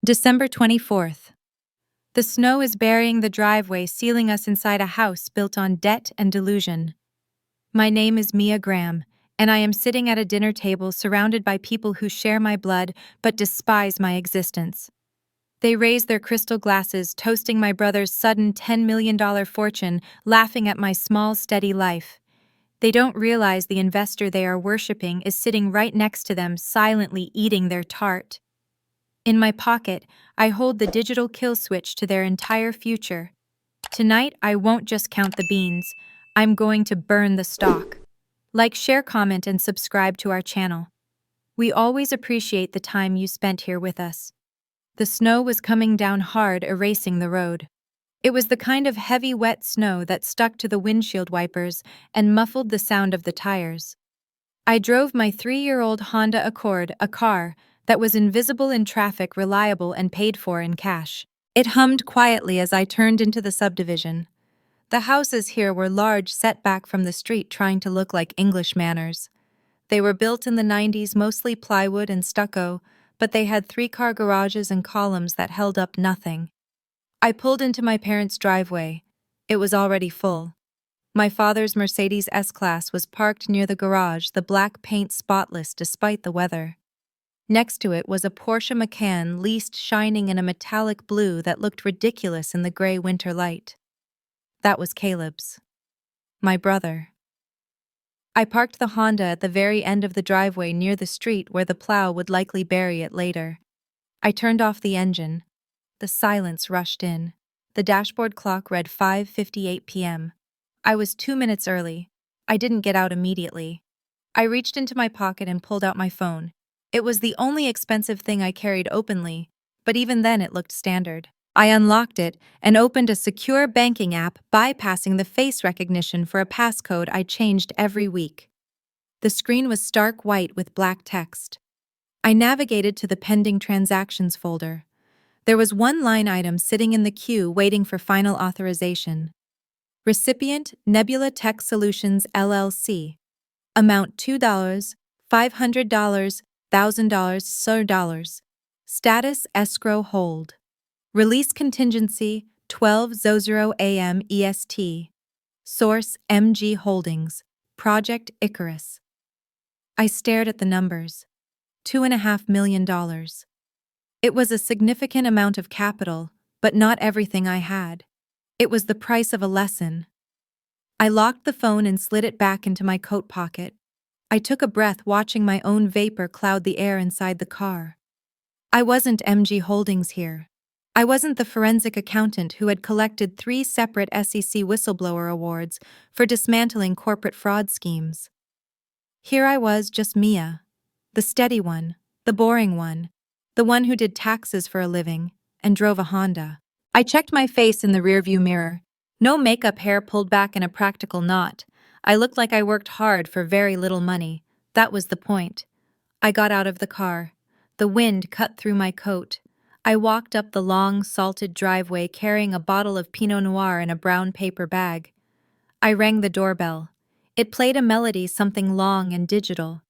December 24th. The snow is burying the driveway, sealing us inside a house built on debt and delusion. My name is Mia Graham, and I am sitting at a dinner table surrounded by people who share my blood but despise my existence. They raise their crystal glasses, toasting my brother's sudden $10 million fortune, laughing at my small, steady life. They don't realize the investor they are worshipping is sitting right next to them, silently eating their tart. In my pocket, I hold the digital kill switch to their entire future. Tonight, I won't just count the beans. I'm going to burn the stock. Like, share, comment, and subscribe to our channel. We always appreciate the time you spent here with us. The snow was coming down hard, erasing the road. It was the kind of heavy, wet snow that stuck to the windshield wipers and muffled the sound of the tires. I drove my 3-year-old Honda Accord, a car that was invisible in traffic, reliable, and paid for in cash. It hummed quietly as I turned into the subdivision. The houses here were large, set back from the street, trying to look like English manners. They were built in the 90s, mostly plywood and stucco, but they had 3-car garages and columns that held up nothing. I pulled into my parents' driveway. It was already full. My father's Mercedes S-Class was parked near the garage, the black paint spotless despite the weather. Next to it was a Porsche Macan, leased, shining in a metallic blue that looked ridiculous in the gray winter light. That was Caleb's. My brother. I parked the Honda at the very end of the driveway near the street where the plow would likely bury it later. I turned off the engine. The silence rushed in. The dashboard clock read 5:58 p.m. I was 2 minutes early. I didn't get out immediately. I reached into my pocket and pulled out my phone. It was the only expensive thing I carried openly, but even then it looked standard. I unlocked it and opened a secure banking app, bypassing the face recognition for a passcode I changed every week. The screen was stark white with black text. I navigated to the pending transactions folder. There was one line item sitting in the queue waiting for final authorization. Recipient, Nebula Tech Solutions, LLC. Amount $2, $500, $1,000, $1,000. Status, escrow hold. Release contingency, 12:00 a.m. EST. Source, MG Holdings. Project Icarus. I stared at the numbers. $2.5 million. It was a significant amount of capital, but not everything I had. It was the price of a lesson. I locked the phone and slid it back into my coat pocket. I took a breath, watching my own vapor cloud the air inside the car. I wasn't MG Holdings here. I wasn't the forensic accountant who had collected 3 separate SEC whistleblower awards for dismantling corporate fraud schemes. Here I was, just Mia. The steady one, the boring one, the one who did taxes for a living and drove a Honda. I checked my face in the rearview mirror. No makeup, hair pulled back in a practical knot. I looked like I worked hard for very little money. That was the point. I got out of the car. The wind cut through my coat. I walked up the long, salted driveway carrying a bottle of Pinot Noir in a brown paper bag. I rang the doorbell. It played a melody, something long and digital.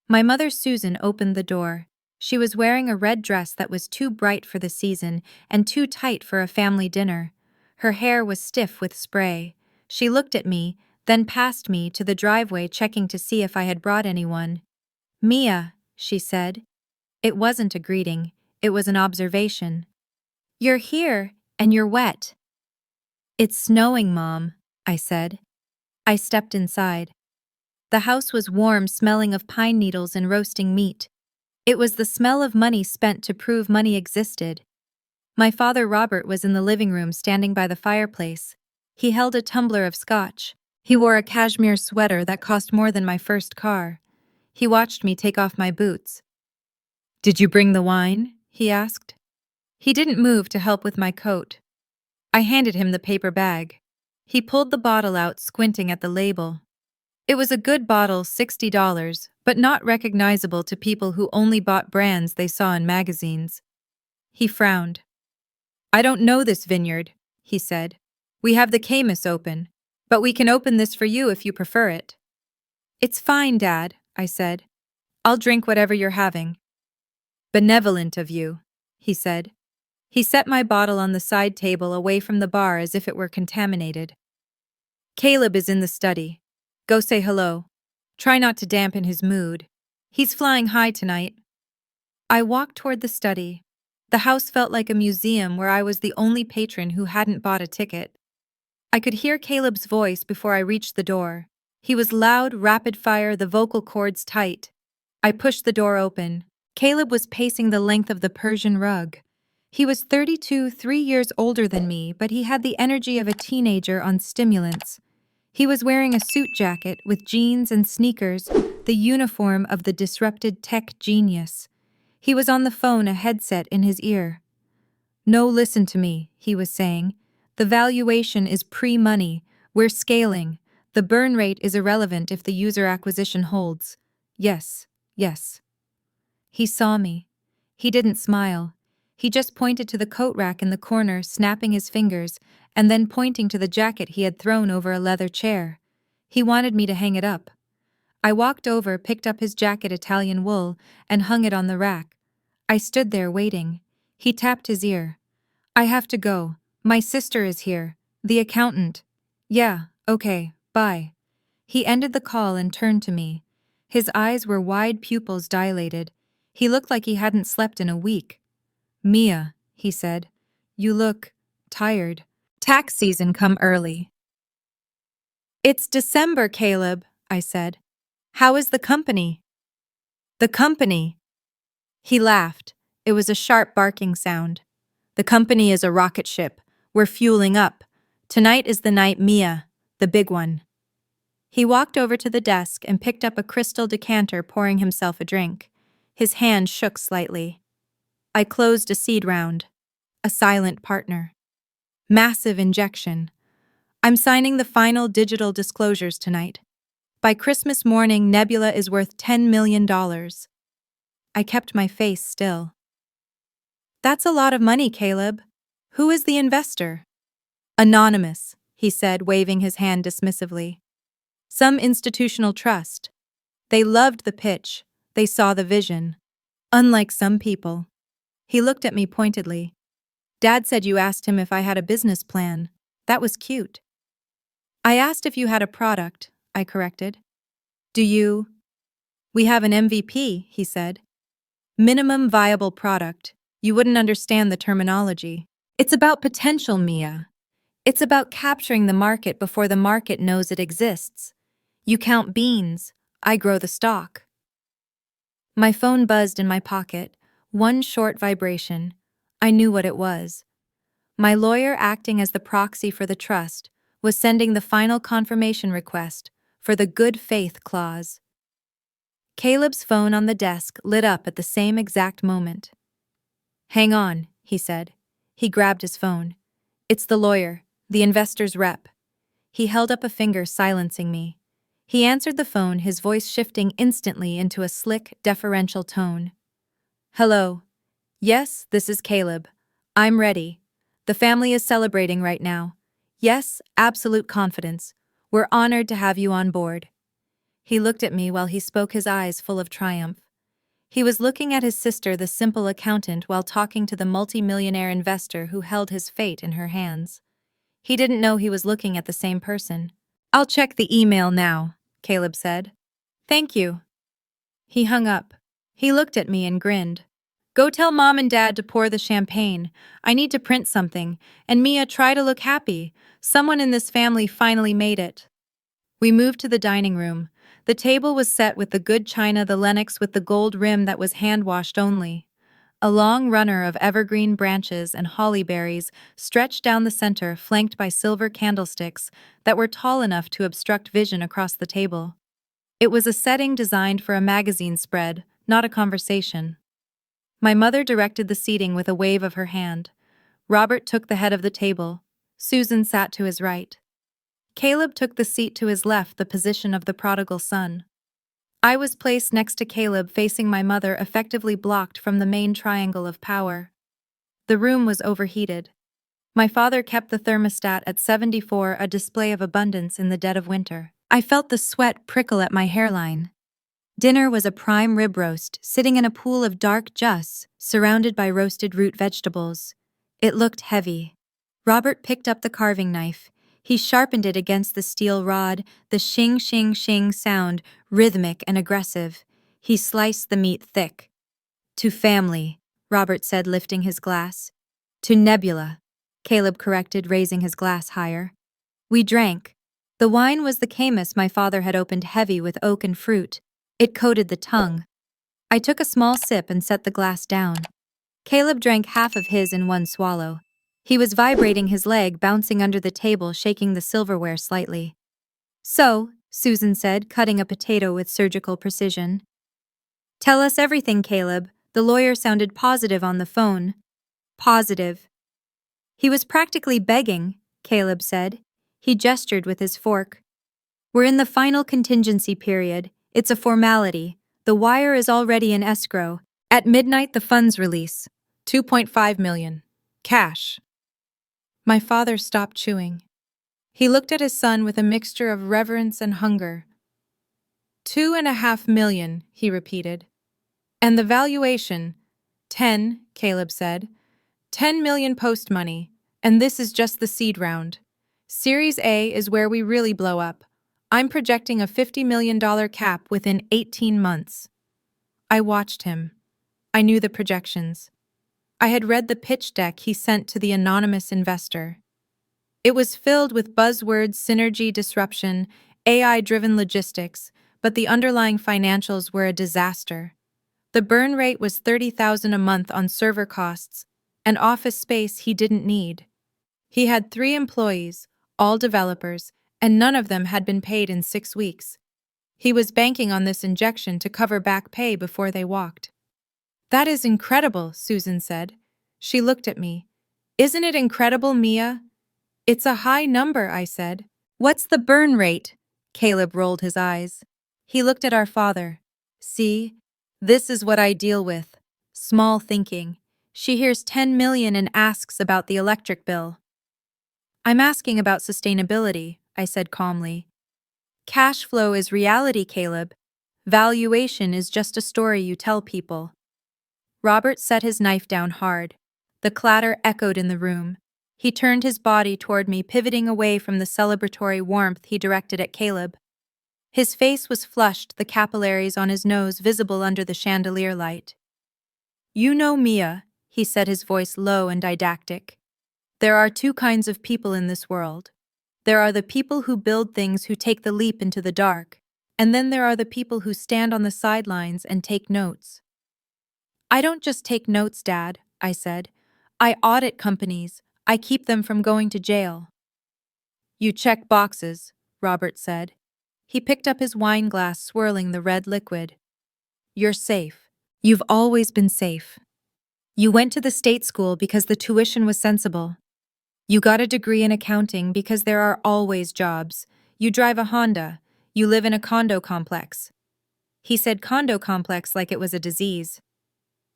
My mother, Susan, opened the door. She was wearing a red dress that was too bright for the season and too tight for a family dinner. Her hair was stiff with spray. She looked at me, then past me to the driveway, checking to see if I had brought anyone. "Mia," she said. It wasn't a greeting, it was an observation. "You're here, and you're wet." "It's snowing, Mom," I said. I stepped inside. The house was warm, smelling of pine needles and roasting meat. It was the smell of money spent to prove money existed. My father, Robert, was in the living room, standing by the fireplace. He held a tumbler of scotch. He wore a cashmere sweater that cost more than my first car. He watched me take off my boots. "Did you bring the wine?" he asked. He didn't move to help with my coat. I handed him the paper bag. He pulled the bottle out, squinting at the label. It was a good bottle, $60, but not recognizable to people who only bought brands they saw in magazines. He frowned. "I don't know this vineyard," he said. "We have the Camus open, but we can open this for you if you prefer it." "It's fine, Dad," I said. "I'll drink whatever you're having." "Benevolent of you," he said. He set my bottle on the side table away from the bar as if it were contaminated. Caleb is in the study. Go say hello. Try not to dampen his mood. He's flying high tonight. I walked toward the study. The house felt like a museum where I was the only patron who hadn't bought a ticket. I could hear Caleb's voice before I reached the door. He was loud, rapid-fire, the vocal cords tight. I pushed the door open. Caleb was pacing the length of the Persian rug. He was 32, 3 years older than me, but he had the energy of a teenager on stimulants. He was wearing a suit jacket with jeans and sneakers, the uniform of the disrupted tech genius. He was on the phone, a headset in his ear. No, listen to me, he was saying. The valuation is pre-money. We're scaling. The burn rate is irrelevant if the user acquisition holds. Yes, yes. He saw me. He didn't smile. He just pointed to the coat rack in the corner, snapping his fingers, and then pointing to the jacket he had thrown over a leather chair. He wanted me to hang it up. I walked over, picked up his jacket, Italian wool, and hung it on the rack. I stood there waiting. He tapped his ear. I have to go. My sister is here. The accountant. Yeah, okay, bye. He ended the call and turned to me. His eyes were wide, pupils dilated. He looked like he hadn't slept in a week. Mia, he said, you look tired. Tax season come early. It's December, Caleb, I said. How is the company? The company. He laughed. It was a sharp barking sound. The company is a rocket ship. We're fueling up. Tonight is the night, Mia, the big one. He walked over to the desk and picked up a crystal decanter, pouring himself a drink. His hand shook slightly. I closed a seed round. A silent partner. Massive injection. I'm signing the final digital disclosures tonight. By Christmas morning, Nebula is worth $10 million. I kept my face still. That's a lot of money, Caleb. Who is the investor? Anonymous, he said, waving his hand dismissively. Some institutional trust. They loved the pitch. They saw the vision. Unlike some people. He looked at me pointedly. Dad said you asked him if I had a business plan. That was cute. I asked if you had a product, I corrected. Do you? We have an MVP, he said. Minimum viable product. You wouldn't understand the terminology. It's about potential, Mia. It's about capturing the market before the market knows it exists. You count beans. I grow the stock. My phone buzzed in my pocket, one short vibration. I knew what it was. My lawyer, acting as the proxy for the trust, was sending the final confirmation request for the good faith clause. Caleb's phone on the desk lit up at the same exact moment. Hang on, he said. He grabbed his phone. It's the lawyer, the investor's rep. He held up a finger, silencing me. He answered the phone, his voice shifting instantly into a slick, deferential tone. Hello. Yes, this is Caleb. I'm ready. The family is celebrating right now. Yes, absolute confidence. We're honored to have you on board. He looked at me while he spoke, his eyes full of triumph. He was looking at his sister, the simple accountant, while talking to the multi-millionaire investor who held his fate in her hands. He didn't know he was looking at the same person. I'll check the email now, Caleb said. Thank you. He hung up. He looked at me and grinned. Go tell Mom and Dad to pour the champagne. I need to print something. And Mia, try to look happy. Someone in this family finally made it. We moved to the dining room. The table was set with the good china, the Lenox with the gold rim that was hand-washed only. A long runner of evergreen branches and holly berries stretched down the center, flanked by silver candlesticks that were tall enough to obstruct vision across the table. It was a setting designed for a magazine spread, not a conversation. My mother directed the seating with a wave of her hand. Robert took the head of the table. Susan sat to his right. Caleb took the seat to his left, the position of the prodigal son. I was placed next to Caleb, facing my mother, effectively blocked from the main triangle of power. The room was overheated. My father kept the thermostat at 74, a display of abundance in the dead of winter. I felt the sweat prickle at my hairline. Dinner was a prime rib roast, sitting in a pool of dark juice, surrounded by roasted root vegetables. It looked heavy. Robert picked up the carving knife. He sharpened it against the steel rod, the shing shing shing sound, rhythmic and aggressive. He sliced the meat thick. "To family," Robert said, lifting his glass. "To Nebula," Caleb corrected, raising his glass higher. We drank. The wine was the Camus my father had opened, heavy with oak and fruit. It coated the tongue. I took a small sip and set the glass down. Caleb drank half of his in one swallow. He was vibrating his leg, bouncing under the table, shaking the silverware slightly. "So," Susan said, cutting a potato with surgical precision. "Tell us everything, Caleb." The lawyer sounded positive on the phone. Positive. "He was practically begging," Caleb said. He gestured with his fork. "We're in the final contingency period. It's a formality. The wire is already in escrow. At midnight the funds release. 2.5 million. Cash." My father stopped chewing. He looked at his son with a mixture of reverence and hunger. 2.5 million, he repeated. "And the valuation?" 10, Caleb said. 10 million post money, and this is just the seed round. Series A is where we really blow up. I'm projecting a $50 million cap within 18 months. I watched him. I knew the projections. I had read the pitch deck he sent to the anonymous investor. It was filled with buzzwords: synergy, disruption, AI-driven logistics, but the underlying financials were a disaster. The burn rate was $30,000 a month on server costs, and office space he didn't need. He had 3 employees, all developers, and none of them had been paid in 6 weeks. He was banking on this injection to cover back pay before they walked. "That is incredible," Susan said. She looked at me. "Isn't it incredible, Mia?" "It's a high number," I said. "What's the burn rate?" Caleb rolled his eyes. He looked at our father. "See? This is what I deal with. Small thinking. She hears 10 million and asks about the electric bill." "I'm asking about sustainability," I said calmly. "Cash flow is reality, Caleb. Valuation is just a story you tell people." Robert set his knife down hard. The clatter echoed in the room. He turned his body toward me, pivoting away from the celebratory warmth he directed at Caleb. His face was flushed, the capillaries on his nose visible under the chandelier light. "You know, Mia," he said, his voice low and didactic. "There are 2 kinds of people in this world. There are the people who build things, who take the leap into the dark, and then there are the people who stand on the sidelines and take notes." "I don't just take notes, Dad," I said. "I audit companies. I keep them from going to jail." "You check boxes," Robert said. He picked up his wine glass, swirling the red liquid. "You're safe. You've always been safe. You went to the state school because the tuition was sensible. You got a degree in accounting because there are always jobs. You drive a Honda. You live in a condo complex." He said condo complex like it was a disease.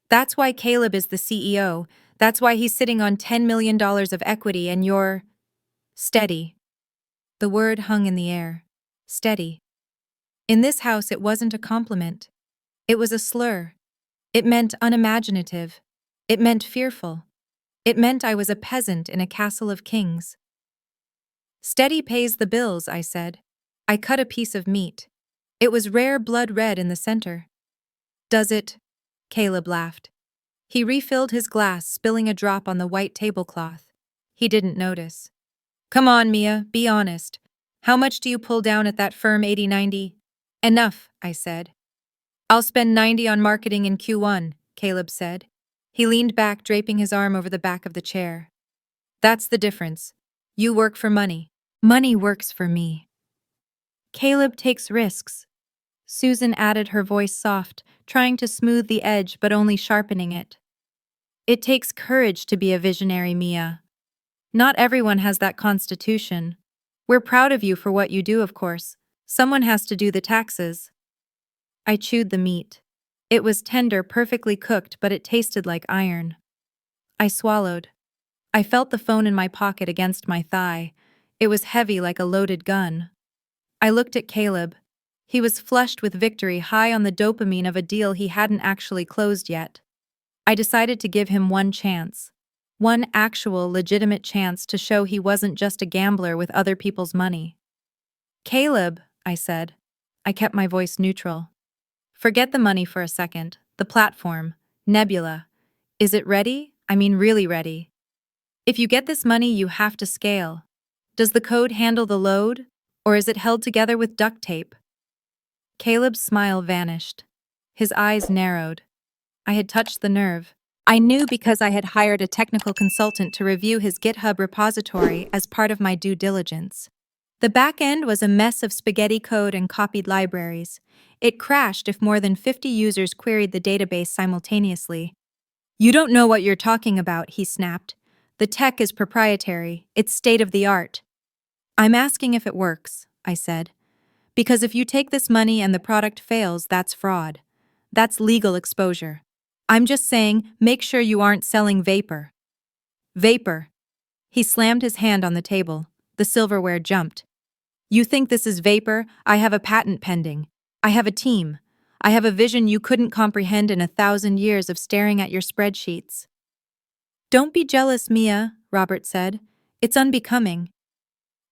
"That's why Caleb is the CEO. That's why he's sitting on $10 million of equity and you're steady." The word hung in the air. Steady. In this house, it wasn't a compliment. It was a slur. It meant unimaginative. It meant fearful. It meant I was a peasant in a castle of kings. "Steady pays the bills," I said. I cut a piece of meat. It was rare blood red in the center. "Does it?" Caleb laughed. He refilled his glass, spilling a drop on the white tablecloth. He didn't notice. "Come on, Mia, be honest. How much do you pull down at that firm? 80-90? "Enough," I said. "I'll spend 90 on marketing in Q1, Caleb said. He leaned back, draping his arm over the back of the chair. "That's the difference. You work for money. Money works for me." "Caleb takes risks." Susan added, her voice soft, trying to smooth the edge but only sharpening it. "It takes courage to be a visionary, Mia. Not everyone has that constitution. We're proud of you for what you do, of course. Someone has to do the taxes." I chewed the meat. It was tender, perfectly cooked, but it tasted like iron. I swallowed. I felt the phone in my pocket against my thigh. It was heavy like a loaded gun. I looked at Caleb. He was flushed with victory, high on the dopamine of a deal he hadn't actually closed yet. I decided to give him one chance. One actual, legitimate chance to show he wasn't just a gambler with other people's money. Caleb, I said. I kept my voice neutral. Forget the money for a second. The platform. Nebula. Is it ready? I mean, really ready. If you get this money, you have to scale. Does the code handle the load? Or is it held together with duct tape? Caleb's smile vanished. His eyes narrowed. I had touched the nerve. I knew because I had hired a technical consultant to review his GitHub repository as part of my due diligence. The back end was a mess of spaghetti code and copied libraries. It crashed if more than 50 users queried the database simultaneously. You don't know what you're talking about, he snapped. The tech is proprietary. It's state-of-the-art. I'm asking if it works, I said. Because if you take this money and the product fails, that's fraud. That's legal exposure. I'm just saying, make sure you aren't selling vapor. Vapor. He slammed his hand on the table. The silverware jumped. You think this is vapor? I have a patent pending. I have a team. I have a vision you couldn't comprehend in 1,000 years of staring at your spreadsheets. Don't be jealous, Mia, Robert said. It's unbecoming.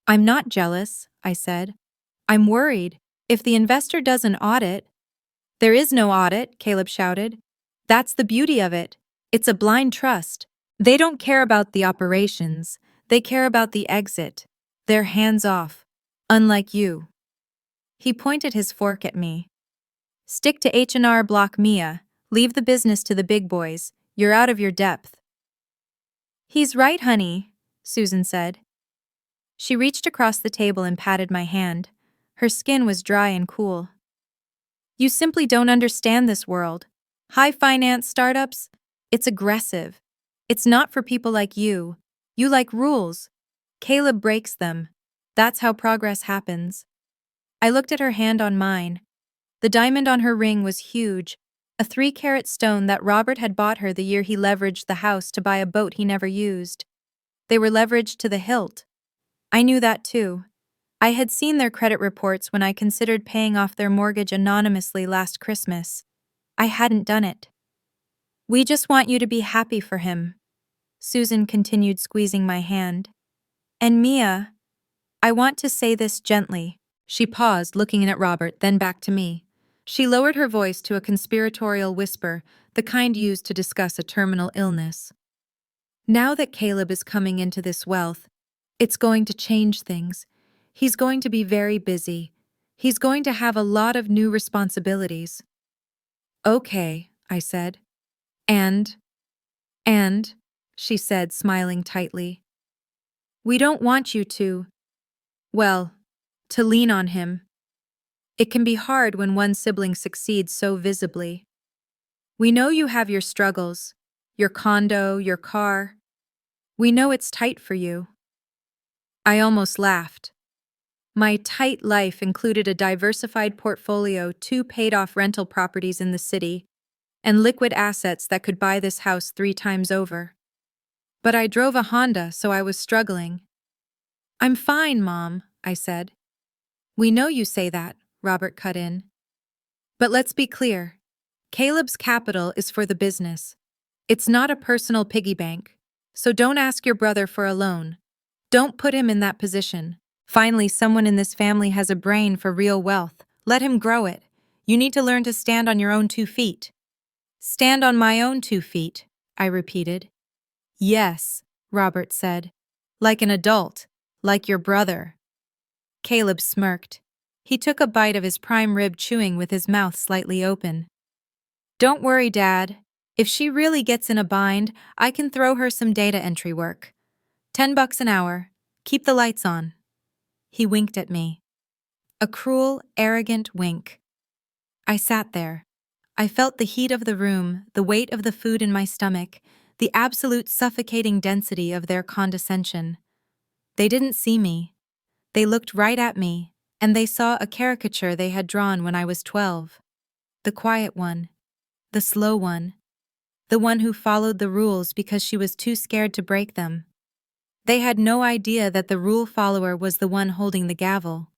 I'm not jealous, I said. I'm worried. If the investor does an audit— There is no audit, Caleb shouted. That's the beauty of it. It's a blind trust. They don't care about the operations. They care about the exit. They're hands-off. Unlike you. He pointed his fork at me. Stick to H&R Block, Mia. Leave the business to the big boys. You're out of your depth. He's right, honey, Susan said. She reached across the table and patted my hand. Her skin was dry and cool. You simply don't understand this world. High finance startups, it's aggressive. It's not for people like you. You like rules. Caleb breaks them. That's how progress happens. I looked at her hand on mine. The diamond on her ring was huge, a 3-carat stone that Robert had bought her the year he leveraged the house to buy a boat he never used. They were leveraged to the hilt. I knew that too. I had seen their credit reports when I considered paying off their mortgage anonymously last Christmas. I hadn't done it. We just want you to be happy for him. Susan continued squeezing my hand. And Mia, I want to say this gently. She paused, looking at Robert, then back to me. She lowered her voice to a conspiratorial whisper, the kind used to discuss a terminal illness. Now that Caleb is coming into this wealth, it's going to change things. He's going to be very busy. He's going to have a lot of new responsibilities. Okay, I said. And, she said, smiling tightly. We don't want you to lean on him. It can be hard when one sibling succeeds so visibly. We know you have your struggles, your condo, your car. We know it's tight for you. I almost laughed. My tight life included a diversified portfolio, 2 paid-off rental properties in the city, and liquid assets that could buy this house 3 times over. But I drove a Honda, so I was struggling. I'm fine, Mom, I said. We know you say that, Robert cut in. But let's be clear. Caleb's capital is for the business. It's not a personal piggy bank. So don't ask your brother for a loan. Don't put him in that position. Finally, someone in this family has a brain for real wealth. Let him grow it. You need to learn to stand on your own 2 feet. Stand on my own 2 feet, I repeated. Yes, Robert said. Like an adult. Like your brother. Caleb smirked. He took a bite of his prime rib, chewing with his mouth slightly open. Don't worry, Dad. If she really gets in a bind, I can throw her some data entry work. $10 an hour. Keep the lights on. He winked at me. A cruel, arrogant wink. I sat there. I felt the heat of the room, the weight of the food in my stomach, the absolute suffocating density of their condescension. They didn't see me. They looked right at me, and they saw a caricature they had drawn when I was 12. The quiet one. The slow one. The one who followed the rules because she was too scared to break them. They had no idea that the rule follower was the one holding the gavel.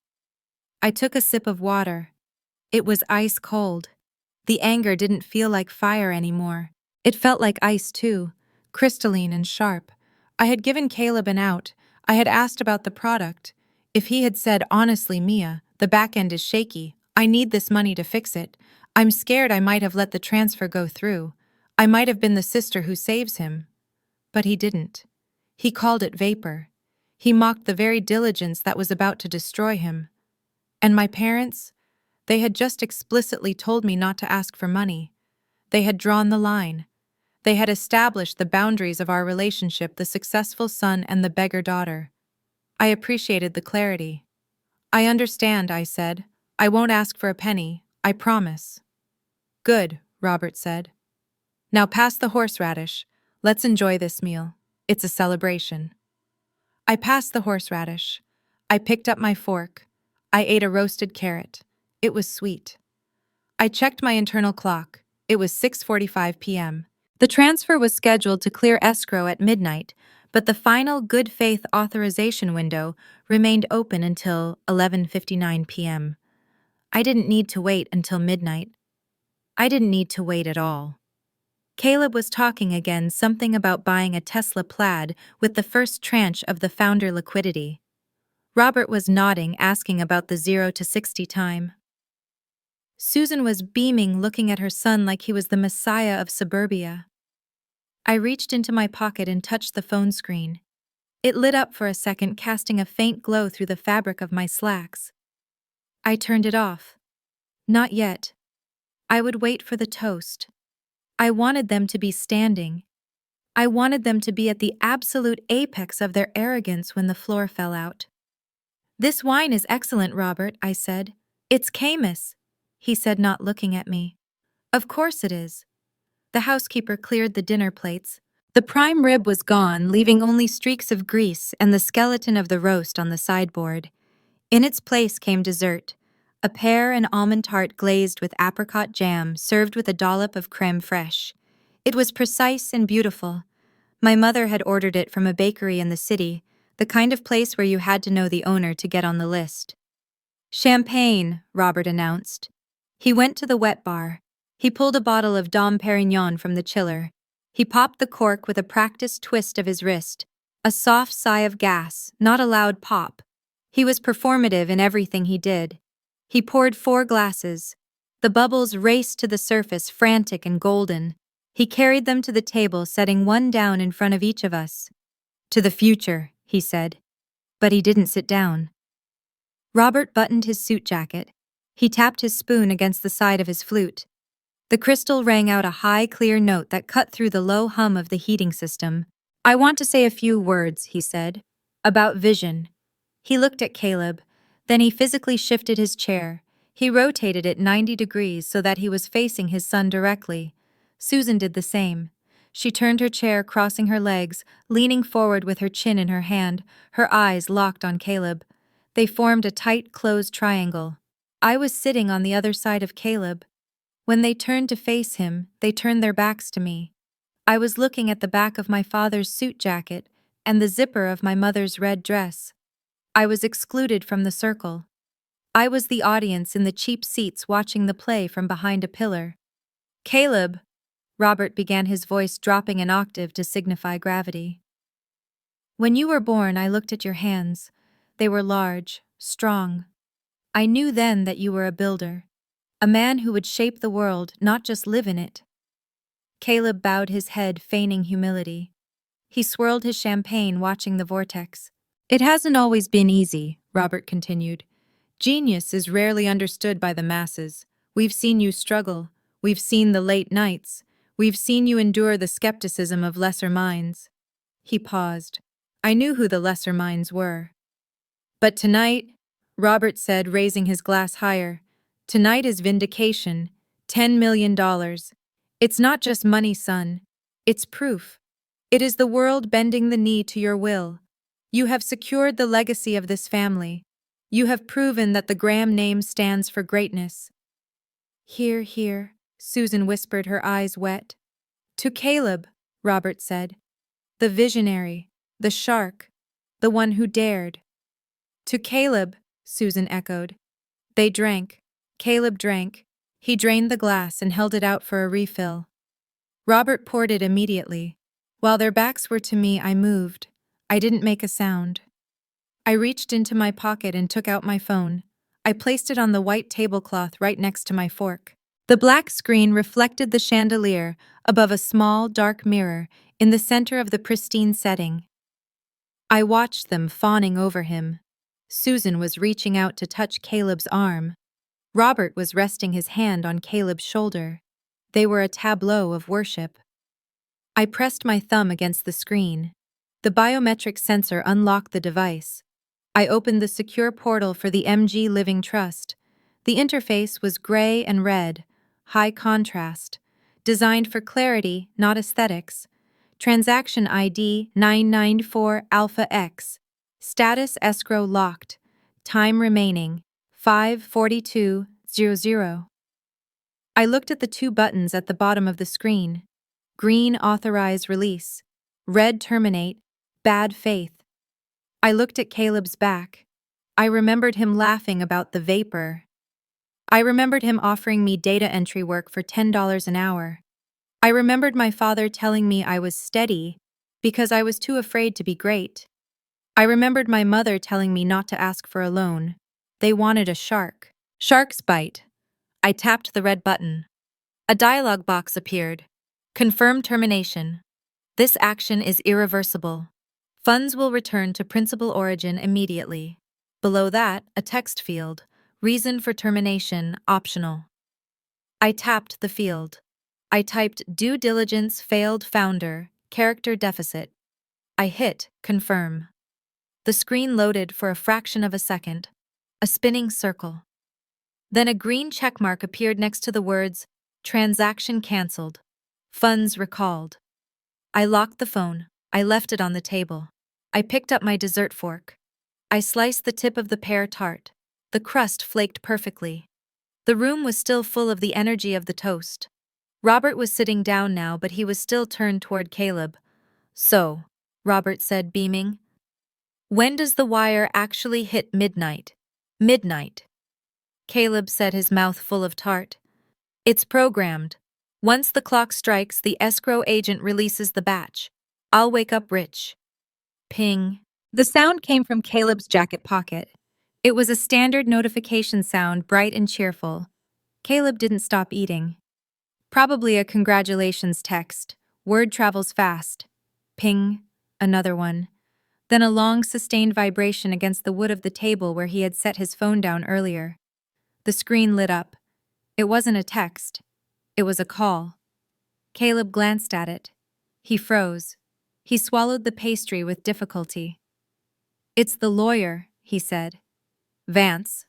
I took a sip of water. It was ice cold. The anger didn't feel like fire anymore. It felt like ice, too, crystalline and sharp. I had given Caleb an out. I had asked about the product. If he had said, honestly, Mia, the back end is shaky. I need this money to fix it. I'm scared I might have let the transfer go through. I might have been the sister who saves him. But he didn't. He called it vapor. He mocked the very diligence that was about to destroy him. And my parents? They had just explicitly told me not to ask for money. They had drawn the line. They had established the boundaries of our relationship, the successful son and the beggar daughter. I appreciated the clarity. I understand, I said. I won't ask for a penny, I promise. Good, Robert said. Now pass the horseradish. Let's enjoy this meal. It's a celebration. I passed the horseradish. I picked up my fork. I ate a roasted carrot. It was sweet. I checked my internal clock. It was 6:45 p.m. The transfer was scheduled to clear escrow at midnight, but the final good faith authorization window remained open until 11:59 p.m. I didn't need to wait until midnight. I didn't need to wait at all. Caleb was talking again, something about buying a Tesla Plaid with the first tranche of the founder liquidity. Robert was nodding, asking about the 0 to 60 time. Susan was beaming, looking at her son like he was the messiah of suburbia. I reached into my pocket and touched the phone screen. It lit up for a second, casting a faint glow through the fabric of my slacks. I turned it off. Not yet. I would wait for the toast. I wanted them to be standing. I wanted them to be at the absolute apex of their arrogance when the floor fell out. This wine is excellent, Robert, I said. It's Camus, he said, not looking at me. Of course it is. The housekeeper cleared the dinner plates. The prime rib was gone, leaving only streaks of grease and the skeleton of the roast on the sideboard. In its place came dessert, a pear and almond tart glazed with apricot jam, served with a dollop of crème fraîche. It was precise and beautiful. My mother had ordered it from a bakery in the city, the kind of place where you had to know the owner to get on the list. Champagne, Robert announced. He went to the wet bar. He pulled a bottle of Dom Perignon from the chiller. He popped the cork with a practiced twist of his wrist, a soft sigh of gas, not a loud pop. He was performative in everything he did. He poured 4 glasses. The bubbles raced to the surface, frantic and golden. He carried them to the table, setting one down in front of each of us. To the future, he said. But he didn't sit down. Robert buttoned his suit jacket. He tapped his spoon against the side of his flute. The crystal rang out a high, clear note that cut through the low hum of the heating system. I want to say a few words, he said, about vision. He looked at Caleb. Then he physically shifted his chair. He rotated it 90 degrees so that he was facing his son directly. Susan did the same. She turned her chair, crossing her legs, leaning forward with her chin in her hand, her eyes locked on Caleb. They formed a tight, closed triangle. I was sitting on the other side of Caleb. When they turned to face him, they turned their backs to me. I was looking at the back of my father's suit jacket and the zipper of my mother's red dress. I was excluded from the circle. I was the audience in the cheap seats watching the play from behind a pillar. Caleb, Robert began, his voice dropping an octave to signify gravity. When you were born, I looked at your hands. They were large, strong. I knew then that you were a builder, a man who would shape the world, not just live in it. Caleb bowed his head, feigning humility. He swirled his champagne, watching the vortex. It hasn't always been easy, Robert continued. Genius is rarely understood by the masses. We've seen you struggle. We've seen the late nights. We've seen you endure the skepticism of lesser minds. He paused. I knew who the lesser minds were. But tonight, Robert said, raising his glass higher, tonight is vindication. $10 million. It's not just money, son. It's proof. It is the world bending the knee to your will. You have secured the legacy of this family. You have proven that the Graham name stands for greatness. Hear, hear, Susan whispered, her eyes wet. To Caleb, Robert said. The visionary, the shark, the one who dared. To Caleb, Susan echoed. They drank. Caleb drank. He drained the glass and held it out for a refill. Robert poured it immediately. While their backs were to me, I moved. I didn't make a sound. I reached into my pocket and took out my phone. I placed it on the white tablecloth right next to my fork. The black screen reflected the chandelier above a small, dark mirror in the center of the pristine setting. I watched them fawning over him. Susan was reaching out to touch Caleb's arm. Robert was resting his hand on Caleb's shoulder. They were a tableau of worship. I pressed my thumb against the screen. The biometric sensor unlocked the device. I opened the secure portal for the MG Living Trust. The interface was gray and red, high contrast, designed for clarity, not aesthetics. Transaction ID 994 Alpha X. Status escrow locked. Time remaining 5:42:00. I looked at the two buttons at the bottom of the screen. Green authorize release. Red terminate. Bad faith. I looked at Caleb's back. I remembered him laughing about the vapor. I remembered him offering me data entry work for $10 an hour. I remembered my father telling me I was steady because I was too afraid to be great. I remembered my mother telling me not to ask for a loan. They wanted a shark. Shark's bite. I tapped the red button. A dialog box appeared. Confirm termination. This action is irreversible. Funds will return to principal origin immediately. Below that, a text field. Reason for termination, optional. I tapped the field. I typed due diligence failed founder, character deficit. I hit confirm. The screen loaded for a fraction of a second. A spinning circle. Then a green checkmark appeared next to the words, transaction cancelled. Funds recalled. I locked the phone. I left it on the table. I picked up my dessert fork. I sliced the tip of the pear tart. The crust flaked perfectly. The room was still full of the energy of the toast. Robert was sitting down now, but he was still turned toward Caleb. So, Robert said, beaming, when does the wire actually hit midnight? Midnight. Caleb said, his mouth full of tart. It's programmed. Once the clock strikes, the escrow agent releases the batch. I'll wake up rich. Ping. The sound came from Caleb's jacket pocket. It was a standard notification sound, bright and cheerful. Caleb didn't stop eating. Probably a congratulations text. Word travels fast. Ping. Another one. Then a long, sustained vibration against the wood of the table where he had set his phone down earlier. The screen lit up. It wasn't a text. It was a call. Caleb glanced at it. He froze. He swallowed the pastry with difficulty. It's the lawyer, he said. Vance.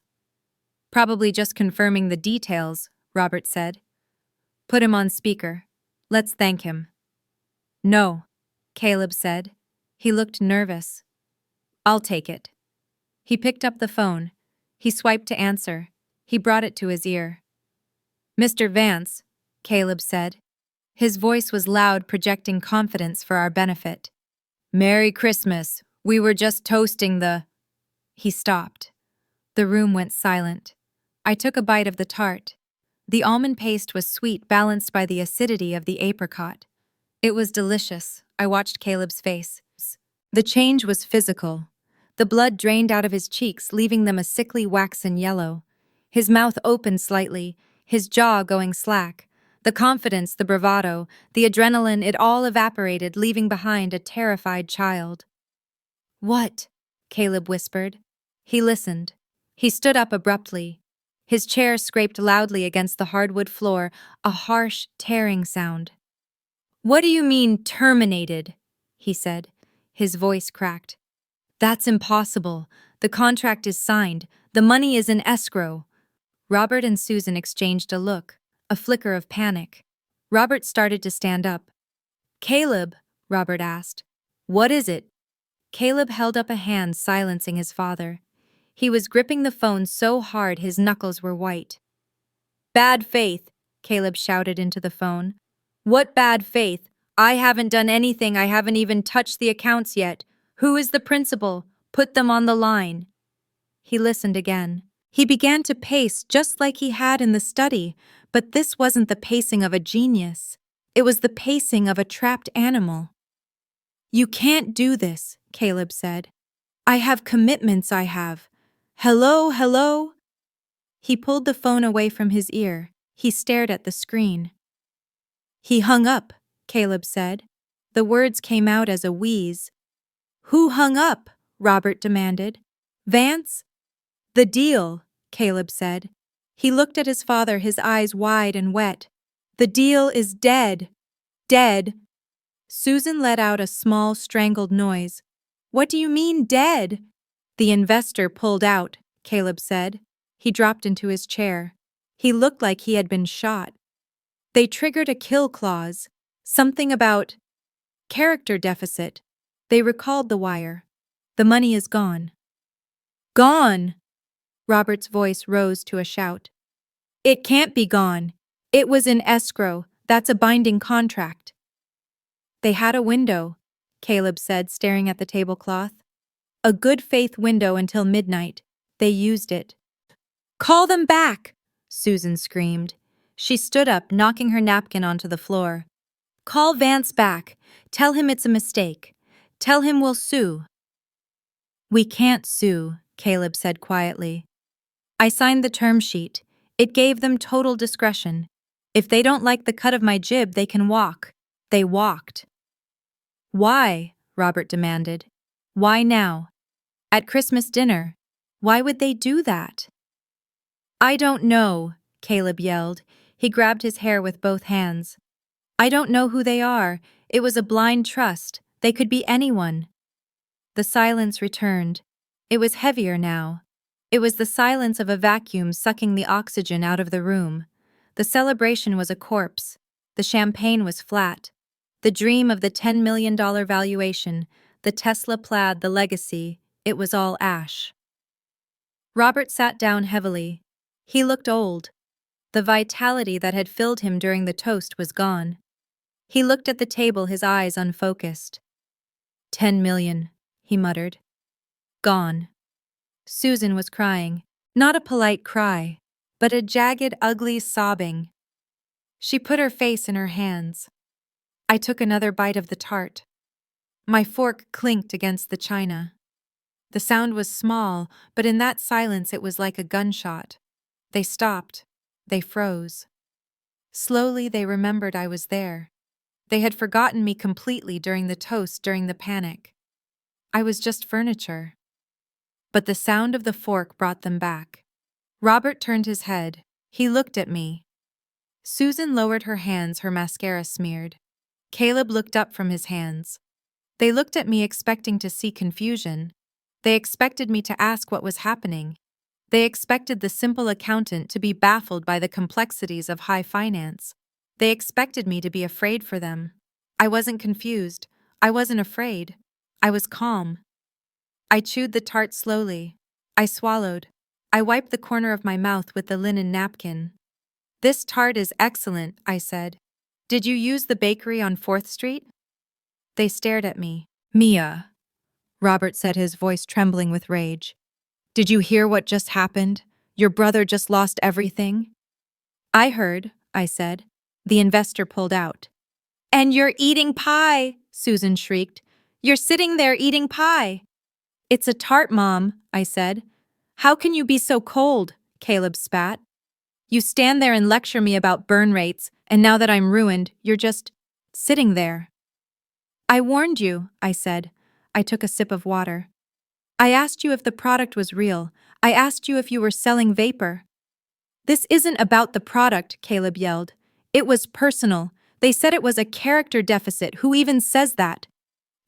Probably just confirming the details, Robert said. Put him on speaker. Let's thank him. No, Caleb said. He looked nervous. I'll take it. He picked up the phone. He swiped to answer. He brought it to his ear. Mr. Vance, Caleb said. His voice was loud, projecting confidence for our benefit. Merry Christmas. We were just toasting the... He stopped. The room went silent. I took a bite of the tart. The almond paste was sweet, balanced by the acidity of the apricot. It was delicious. I watched Caleb's face. The change was physical. The blood drained out of his cheeks, leaving them a sickly waxen yellow. His mouth opened slightly, his jaw going slack. The confidence, the bravado, the adrenaline, it all evaporated, leaving behind a terrified child. What? Caleb whispered. He listened. He stood up abruptly. His chair scraped loudly against the hardwood floor, a harsh, tearing sound. What do you mean, terminated? He said. His voice cracked. That's impossible. The contract is signed. The money is in escrow. Robert and Susan exchanged a look, a flicker of panic. Robert started to stand up. Caleb, Robert asked. What is it? Caleb held up a hand, silencing his father. He was gripping the phone so hard his knuckles were white. Bad faith, Caleb shouted into the phone. What bad faith? I haven't done anything. I haven't even touched the accounts yet. Who is the principal? Put them on the line. He listened again. He began to pace just like he had in the study, but this wasn't the pacing of a genius. It was the pacing of a trapped animal. "You can't do this," Caleb said. "I have commitments I have. Hello, hello?" He pulled the phone away from his ear. He stared at the screen. "He hung up," Caleb said. The words came out as a wheeze. "Who hung up?" Robert demanded. "Vance?" "The deal," Caleb said. He looked at his father, his eyes wide and wet. "The deal is dead. Dead." Susan let out a small, strangled noise. "What do you mean, dead?" "The investor pulled out," Caleb said. He dropped into his chair. He looked like he had been shot. "They triggered a kill clause. Something about character deficit." They recalled the wire. "The money is gone." "Gone!" Robert's voice rose to a shout. "It can't be gone. It was in escrow. That's a binding contract." "They had a window," Caleb said, staring at the tablecloth. "A good faith window until midnight. They used it." "Call them back!" Susan screamed. She stood up, knocking her napkin onto the floor. "Call Vance back. Tell him it's a mistake. Tell him we'll sue." "We can't sue," Caleb said quietly. "I signed the term sheet. It gave them total discretion. If they don't like the cut of my jib, they can walk." They walked. "Why?" Robert demanded. "Why now? At Christmas dinner? Why would they do that?" "I don't know," Caleb yelled. He grabbed his hair with both hands. "I don't know who they are. It was a blind trust. They could be anyone." The silence returned. It was heavier now. It was the silence of a vacuum sucking the oxygen out of the room. The celebration was a corpse. The champagne was flat. The dream of the $10 million valuation, the Tesla plaid, the legacy, it was all ash. Robert sat down heavily. He looked old. The vitality that had filled him during the toast was gone. He looked at the table, his eyes unfocused. 10 million, he muttered. Gone. Susan was crying. Not a polite cry, but a jagged, ugly sobbing. She put her face in her hands. I took another bite of the tart. My fork clinked against the china. The sound was small, but in that silence it was like a gunshot. They stopped. They froze. Slowly they remembered I was there. They had forgotten me completely during the toast, during the panic. I was just furniture. But the sound of the fork brought them back. Robert turned his head. He looked at me. Susan lowered her hands, her mascara smeared. Caleb looked up from his hands. They looked at me expecting to see confusion. They expected me to ask what was happening. They expected the simple accountant to be baffled by the complexities of high finance. They expected me to be afraid for them. I wasn't confused. I wasn't afraid. I was calm. I chewed the tart slowly. I swallowed. I wiped the corner of my mouth with the linen napkin. "This tart is excellent," I said. "Did you use the bakery on 4th Street? They stared at me. "Mia," Robert said, his voice trembling with rage. "Did you hear what just happened? Your brother just lost everything." "I heard," I said. "The investor pulled out." "And you're eating pie," Susan shrieked. "You're sitting there eating pie." "It's a tart, Mom," I said. "How can you be so cold?" Caleb spat. "You stand there and lecture me about burn rates, and now that I'm ruined, you're just sitting there." "I warned you," I said. I took a sip of water. "I asked you if the product was real. I asked you if you were selling vapor." "This isn't about the product," Caleb yelled. "It was personal. They said it was a character deficit. Who even says that?"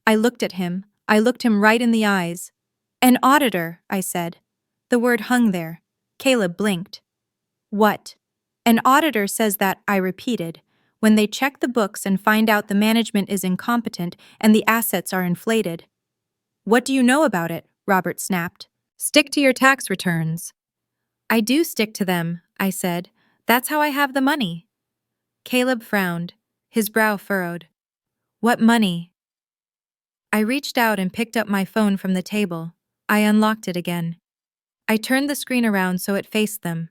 I looked at him. I looked him right in the eyes. "An auditor," I said. The word hung there. Caleb blinked. "What?" "An auditor says that," I repeated, "when they check the books and find out the management is incompetent and the assets are inflated." "What do you know about it?" Robert snapped. "Stick to your tax returns." "I do stick to them," I said. "That's how I have the money." Caleb frowned. His brow furrowed. "What money?" I reached out and picked up my phone from the table. I unlocked it again. I turned the screen around so it faced them.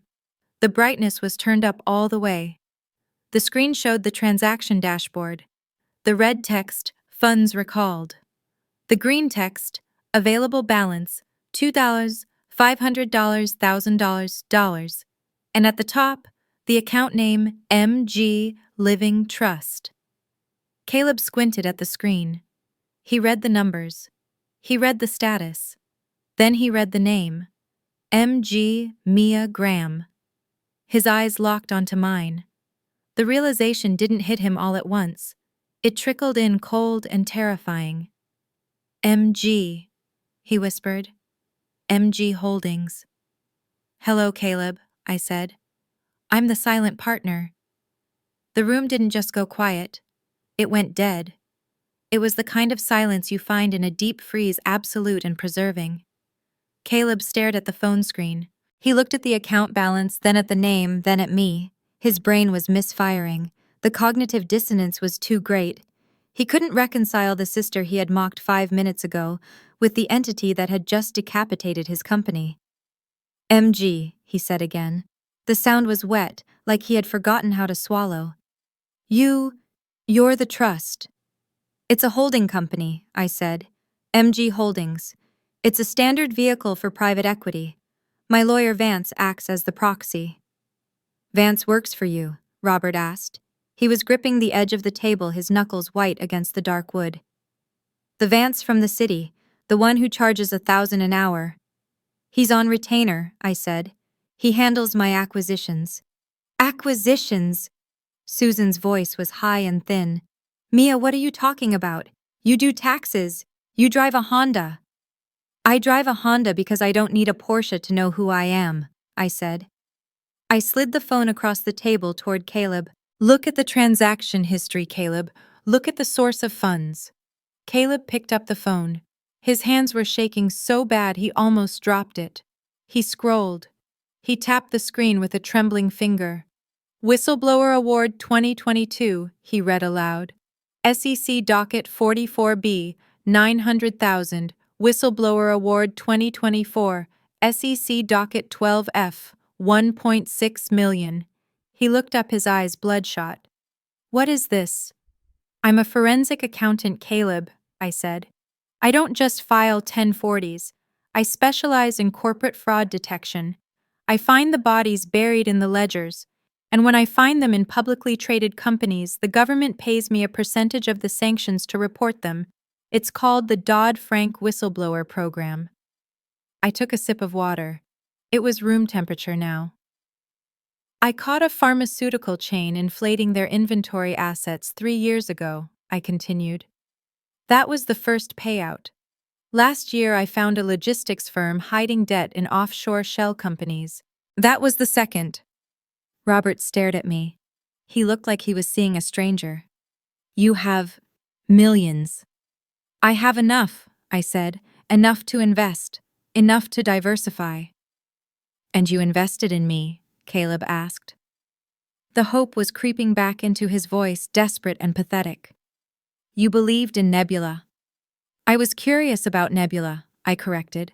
The brightness was turned up all the way. The screen showed the transaction dashboard. The red text, funds recalled. The green text, available balance, $2, $500, $1,000. And at the top, the account name MG Living Trust. Caleb squinted at the screen. He read the numbers. He read the status. Then he read the name. MG Mia Graham. His eyes locked onto mine. The realization didn't hit him all at once. It trickled in cold and terrifying. MG, he whispered. MG Holdings. Hello, Caleb, I said. I'm the silent partner. The room didn't just go quiet. It went dead. It was the kind of silence you find in a deep freeze, absolute and preserving. Caleb stared at the phone screen. He looked at the account balance, then at the name, then at me. His brain was misfiring. The cognitive dissonance was too great. He couldn't reconcile the sister he had mocked 5 minutes ago with the entity that had just decapitated his company. MG, he said again. The sound was wet, like he had forgotten how to swallow. You're the trust. It's a holding company, I said. MG Holdings. It's a standard vehicle for private equity. My lawyer Vance acts as the proxy. Vance works for you, Robert asked. He was gripping the edge of the table, his knuckles white against the dark wood. The Vance from the city, the one who charges $1,000 an hour. He's on retainer, I said. He handles my acquisitions. Acquisitions? Susan's voice was high and thin. Mia, what are you talking about? You do taxes. You drive a Honda. I drive a Honda because I don't need a Porsche to know who I am, I said. I slid the phone across the table toward Caleb. Look at the transaction history, Caleb. Look at the source of funds. Caleb picked up the phone. His hands were shaking so bad he almost dropped it. He scrolled. He tapped the screen with a trembling finger. Whistleblower Award 2022, he read aloud. SEC Docket 44B, 900,000. Whistleblower Award 2024, SEC Docket 12F, 1.6 million. He looked up, his eyes bloodshot. What is this? I'm a forensic accountant, Caleb, I said. I don't just file 1040s. I specialize in corporate fraud detection. I find the bodies buried in the ledgers, and when I find them in publicly traded companies, the government pays me a percentage of the sanctions to report them. It's called the Dodd-Frank Whistleblower Program. I took a sip of water. It was room temperature now. I caught a pharmaceutical chain inflating their inventory assets 3 years ago, I continued. That was the first payout. Last year I found a logistics firm hiding debt in offshore shell companies. That was the second. Robert stared at me. He looked like he was seeing a stranger. You have millions. I have enough, I said, enough to invest, enough to diversify. And you invested in me, Caleb asked. The hope was creeping back into his voice, desperate and pathetic. You believed in Nebula. I was curious about Nebula, I corrected.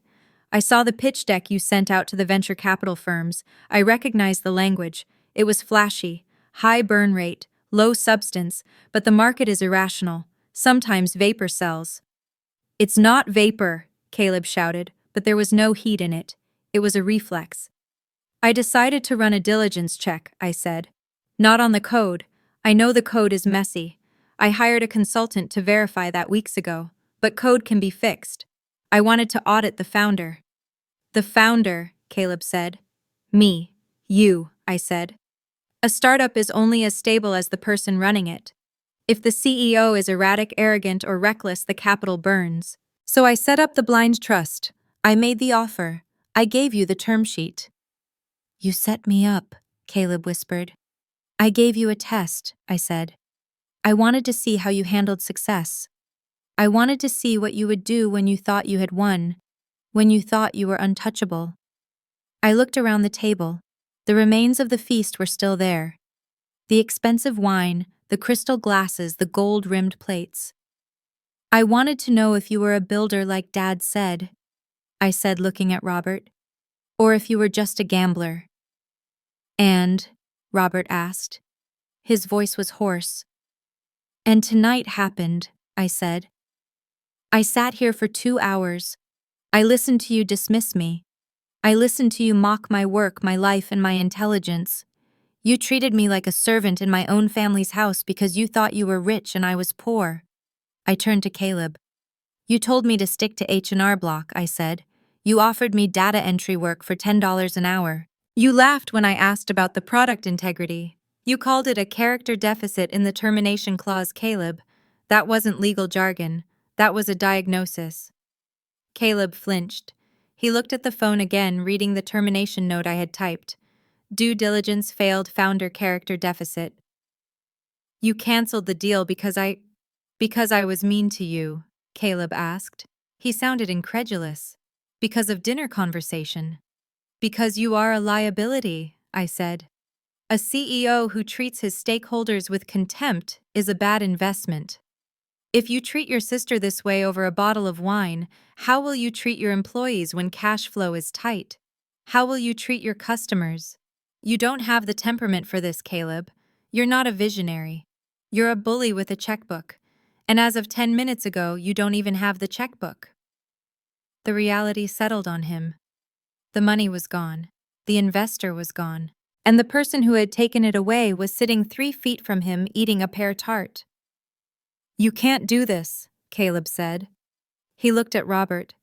I saw the pitch deck you sent out to the venture capital firms. I recognized the language. It was flashy, high burn rate, low substance, but the market is irrational. Sometimes vapor sells. It's not vapor, Caleb shouted, but there was no heat in it. It was a reflex. I decided to run a diligence check, I said. Not on the code. I know the code is messy. I hired a consultant to verify that weeks ago, but code can be fixed. I wanted to audit the founder. The founder, Caleb said. Me. You, I said. A startup is only as stable as the person running it. If the CEO is erratic, arrogant, or reckless, the capital burns. So I set up the blind trust. I made the offer. I gave you the term sheet. You set me up, Caleb whispered. I gave you a test, I said. I wanted to see how you handled success. I wanted to see what you would do when you thought you had won, when you thought you were untouchable. I looked around the table. The remains of the feast were still there. The expensive wine, the crystal glasses, the gold-rimmed plates. I wanted to know if you were a builder like Dad said, I said, looking at Robert, or if you were just a gambler. And, Robert asked, His voice was hoarse. And tonight happened, I said. I sat here for 2 hours. I listened to you dismiss me. I listened to you mock my work, my life, and my intelligence. You treated me like a servant in my own family's house because you thought you were rich and I was poor. I turned to Caleb. You told me to stick to H&R Block, I said. You offered me data entry work for $10 an hour. You laughed when I asked about the product integrity. You called it a character deficit in the termination clause, Caleb. That wasn't legal jargon. That was a diagnosis. Caleb flinched. He looked at the phone again, reading the termination note I had typed. Due diligence failed, founder character deficit. You canceled the deal because I was mean to you, Caleb asked. He sounded incredulous. Because of dinner conversation. Because you are a liability, I said. A CEO who treats his stakeholders with contempt is a bad investment. If you treat your sister this way over a bottle of wine, how will you treat your employees when cash flow is tight? How will you treat your customers? You don't have the temperament for this, Caleb. You're not a visionary. You're a bully with a checkbook. And as of 10 minutes ago, you don't even have the checkbook. The reality settled on him. The money was gone. The investor was gone. And the person who had taken it away was sitting 3 feet from him eating a pear tart. You can't do this, Caleb said. He looked at Robert.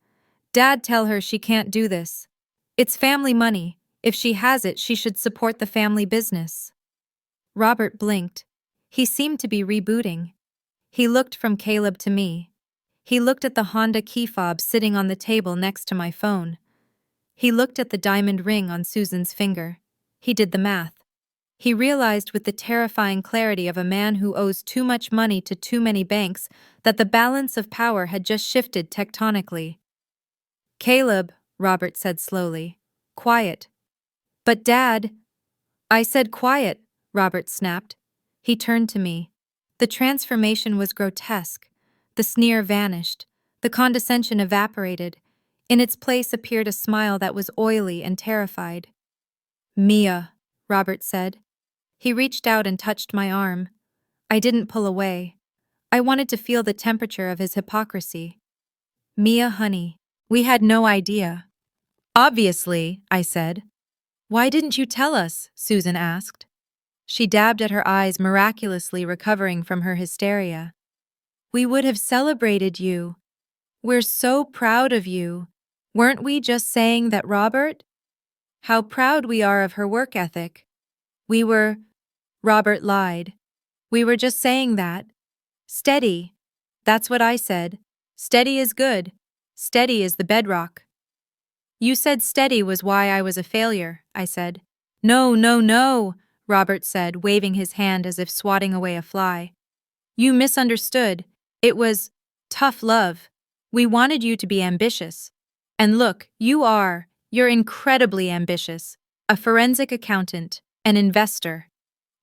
Dad, tell her she can't do this. It's family money. If she has it, she should support the family business. Robert blinked. He seemed to be rebooting. He looked from Caleb to me. He looked at the Honda key fob sitting on the table next to my phone. He looked at the diamond ring on Susan's finger. He did the math. He realized with the terrifying clarity of a man who owes too much money to too many banks that the balance of power had just shifted tectonically. Caleb, Robert said slowly. Quiet. But Dad. I said quiet, Robert snapped. He turned to me. The transformation was grotesque. The sneer vanished. The condescension evaporated. In its place appeared a smile that was oily and terrified. Mia, Robert said. He reached out and touched my arm. I didn't pull away. I wanted to feel the temperature of his hypocrisy. Mia, honey, we had no idea. Obviously, I said. Why didn't you tell us? Susan asked. She dabbed at her eyes, miraculously recovering from her hysteria. We would have celebrated you. We're so proud of you. Weren't we just saying that, Robert? How proud we are of her work ethic. We were... Robert lied. We were just saying that. Steady. That's what I said. Steady is good. Steady is the bedrock. You said steady was why I was a failure, I said. No, no, no, Robert said, waving his hand as if swatting away a fly. You misunderstood. It was tough love. We wanted you to be ambitious. And look, you're incredibly ambitious. A forensic accountant, an investor.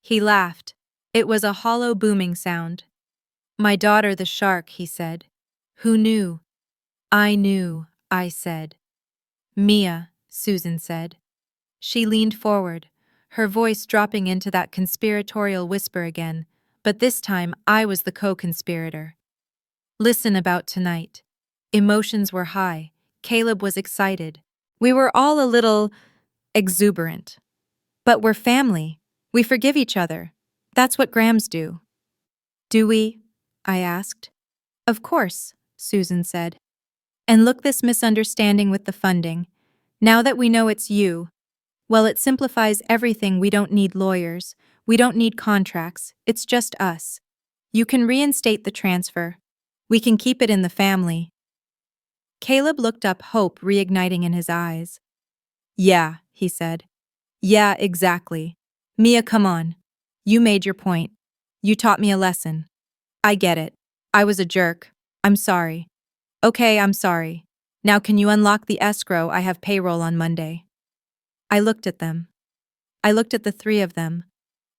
He laughed. It was a hollow booming sound. My daughter the shark, he said. Who knew? I knew, I said. Mia, Susan said. She leaned forward, her voice dropping into that conspiratorial whisper again, but this time I was the co-conspirator. Listen about tonight. Emotions were high. Caleb was excited. We were all a little exuberant. But we're family. We forgive each other. That's what Grahams do. Do we? I asked. Of course, Susan said. And look, this misunderstanding with the funding. Now that we know it's you, well, it simplifies everything. We don't need lawyers. We don't need contracts. It's just us. You can reinstate the transfer. We can keep it in the family. Caleb looked up, hope reigniting in his eyes. Yeah, he said. Yeah, exactly. Mia, come on. You made your point. You taught me a lesson. I get it. I was a jerk. I'm sorry. Okay, I'm sorry. Now can you unlock the escrow? I have payroll on Monday. I looked at them. I looked at the 3 of them.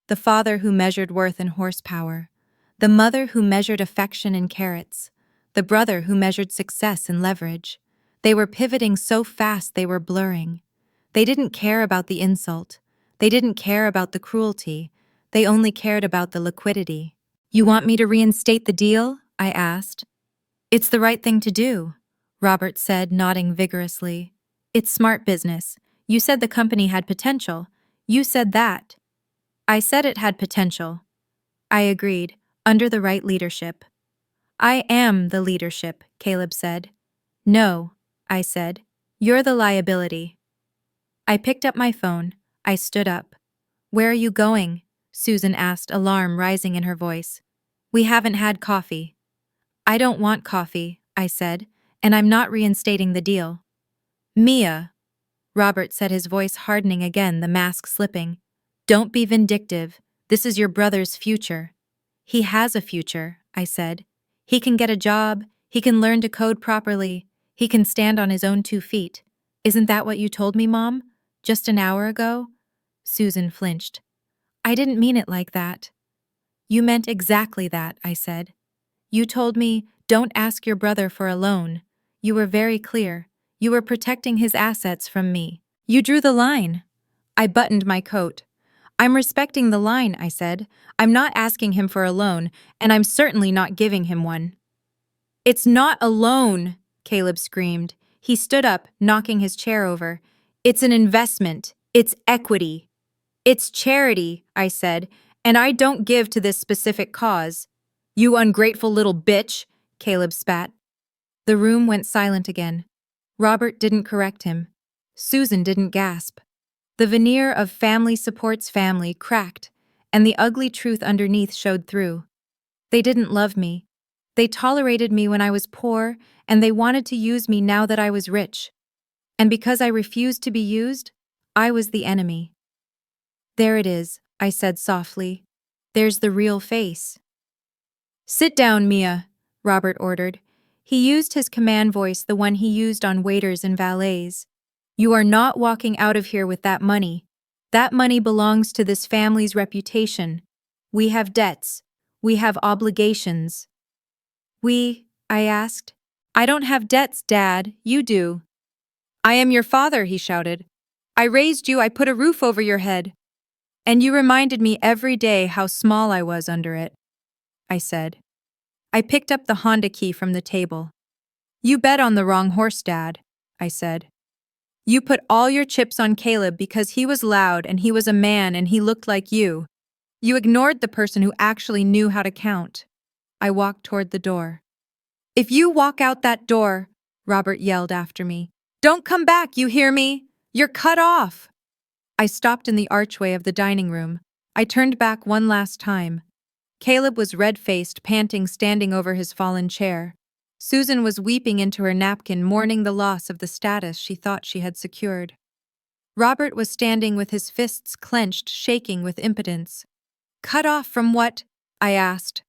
The father who measured worth in horsepower. The mother who measured affection in carrots. The brother who measured success in leverage. They were pivoting so fast they were blurring. They didn't care about the insult. They didn't care about the cruelty. They only cared about the liquidity. You want me to reinstate the deal? I asked. It's the right thing to do, Robert said, nodding vigorously. It's smart business. You said the company had potential. You said that. I said it had potential. I agreed, under the right leadership. I am the leadership, Caleb said. No, I said. You're the liability. I picked up my phone. I stood up. Where are you going? Susan asked, alarm rising in her voice. We haven't had coffee. I don't want coffee, I said, and I'm not reinstating the deal. Mia, Robert said, his voice hardening again, the mask slipping. Don't be vindictive. This is your brother's future. He has a future, I said. He can get a job. He can learn to code properly. He can stand on his own 2 feet. Isn't that what you told me, Mom? Just an hour ago? Susan flinched. I didn't mean it like that. You meant exactly that, I said. You told me, don't ask your brother for a loan. You were very clear. You were protecting his assets from me. You drew the line. I buttoned my coat. I'm respecting the line, I said. I'm not asking him for a loan, and I'm certainly not giving him one. It's not a loan, Caleb screamed. He stood up, knocking his chair over. It's an investment. It's equity. It's charity, I said, and I don't give to this specific cause. You ungrateful little bitch, Caleb spat. The room went silent again. Robert didn't correct him. Susan didn't gasp. The veneer of family supports family cracked, and the ugly truth underneath showed through. They didn't love me. They tolerated me when I was poor, and they wanted to use me now that I was rich. And because I refused to be used, I was the enemy. There it is, I said softly. There's the real face. Sit down, Mia, Robert ordered. He used his command voice, the one he used on waiters and valets. You are not walking out of here with that money. That money belongs to this family's reputation. We have debts. We have obligations. I asked. I don't have debts, Dad. You do. I am your father, he shouted. I raised you. I put a roof over your head. And you reminded me every day how small I was under it, I said. I picked up the Honda key from the table. You bet on the wrong horse, Dad, I said. You put all your chips on Caleb because he was loud and he was a man and he looked like you. You ignored the person who actually knew how to count. I walked toward the door. If you walk out that door, Robert yelled after me, don't come back, you hear me? You're cut off. I stopped in the archway of the dining room. I turned back one last time. Caleb was red-faced, panting, standing over his fallen chair. Susan was weeping into her napkin, mourning the loss of the status she thought she had secured. Robert was standing with his fists clenched, shaking with impotence. Cut off from what? I asked.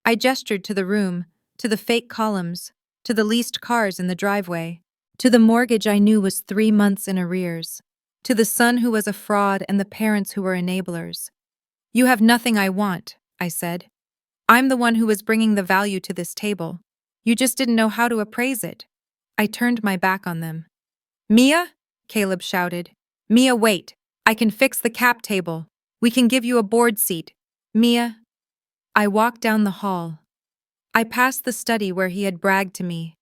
I gestured to the room, to the fake columns, to the leased cars in the driveway, to the mortgage I knew was 3 months in arrears, to the son who was a fraud and the parents who were enablers. You have nothing I want, I said. I'm the one who was bringing the value to this table. You just didn't know how to appraise it. I turned my back on them. Mia? Caleb shouted. Mia, wait. I can fix the cap table. We can give you a board seat. Mia? I walked down the hall. I passed the study where he had bragged to me.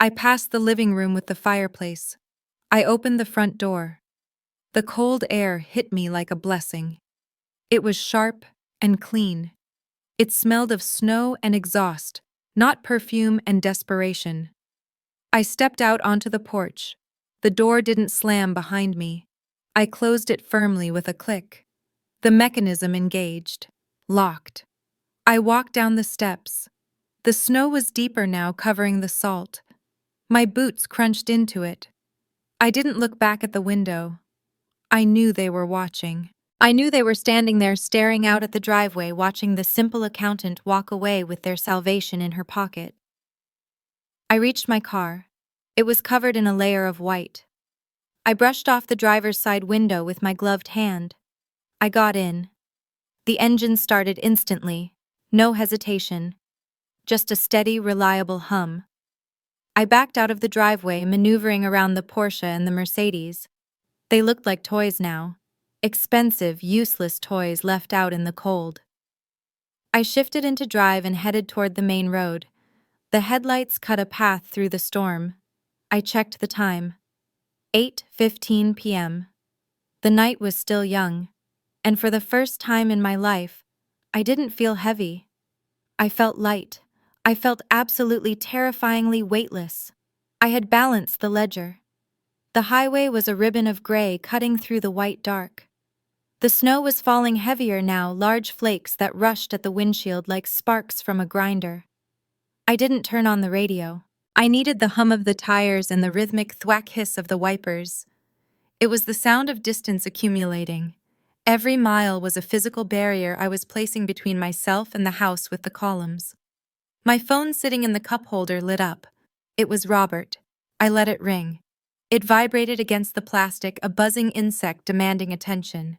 I passed the living room with the fireplace. I opened the front door. The cold air hit me like a blessing. It was sharp and clean. It smelled of snow and exhaust, not perfume and desperation. I stepped out onto the porch. The door didn't slam behind me. I closed it firmly with a click. The mechanism engaged. Locked. I walked down the steps. The snow was deeper now, covering the salt. My boots crunched into it. I didn't look back at the window. I knew they were watching. I knew they were standing there staring out at the driveway, watching the simple accountant walk away with their salvation in her pocket. I reached my car. It was covered in a layer of white. I brushed off the driver's side window with my gloved hand. I got in. The engine started instantly. No hesitation. Just a steady, reliable hum. I backed out of the driveway, maneuvering around the Porsche and the Mercedes. They looked like toys now. Expensive, useless toys left out in the cold. I shifted into drive and headed toward the main road. The headlights cut a path through the storm. I checked the time. 8:15 p.m. The night was still young, and for the first time in my life, I didn't feel heavy. I felt light. I felt absolutely terrifyingly weightless. I had balanced the ledger. The highway was a ribbon of gray cutting through the white dark. The snow was falling heavier now, large flakes that rushed at the windshield like sparks from a grinder. I didn't turn on the radio. I needed the hum of the tires and the rhythmic thwack hiss of the wipers. It was the sound of distance accumulating. Every mile was a physical barrier I was placing between myself and the house with the columns. My phone sitting in the cup holder lit up. It was Robert. I let it ring. It vibrated against the plastic, a buzzing insect demanding attention.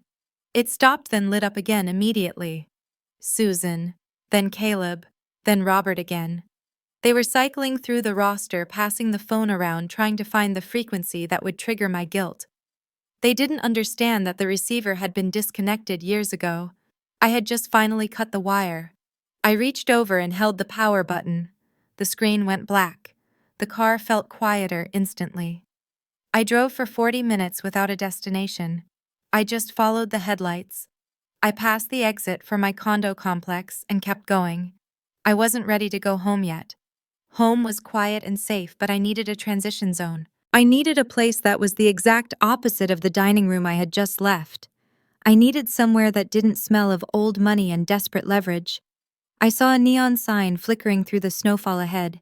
It stopped, then lit up again immediately. Susan, then Caleb, then Robert again. They were cycling through the roster, passing the phone around, trying to find the frequency that would trigger my guilt. They didn't understand that the receiver had been disconnected years ago. I had just finally cut the wire. I reached over and held the power button. The screen went black. The car felt quieter instantly. I drove for 40 minutes without a destination. I just followed the headlights. I passed the exit for my condo complex and kept going. I wasn't ready to go home yet. Home was quiet and safe, but I needed a transition zone. I needed a place that was the exact opposite of the dining room I had just left. I needed somewhere that didn't smell of old money and desperate leverage. I saw a neon sign flickering through the snowfall ahead.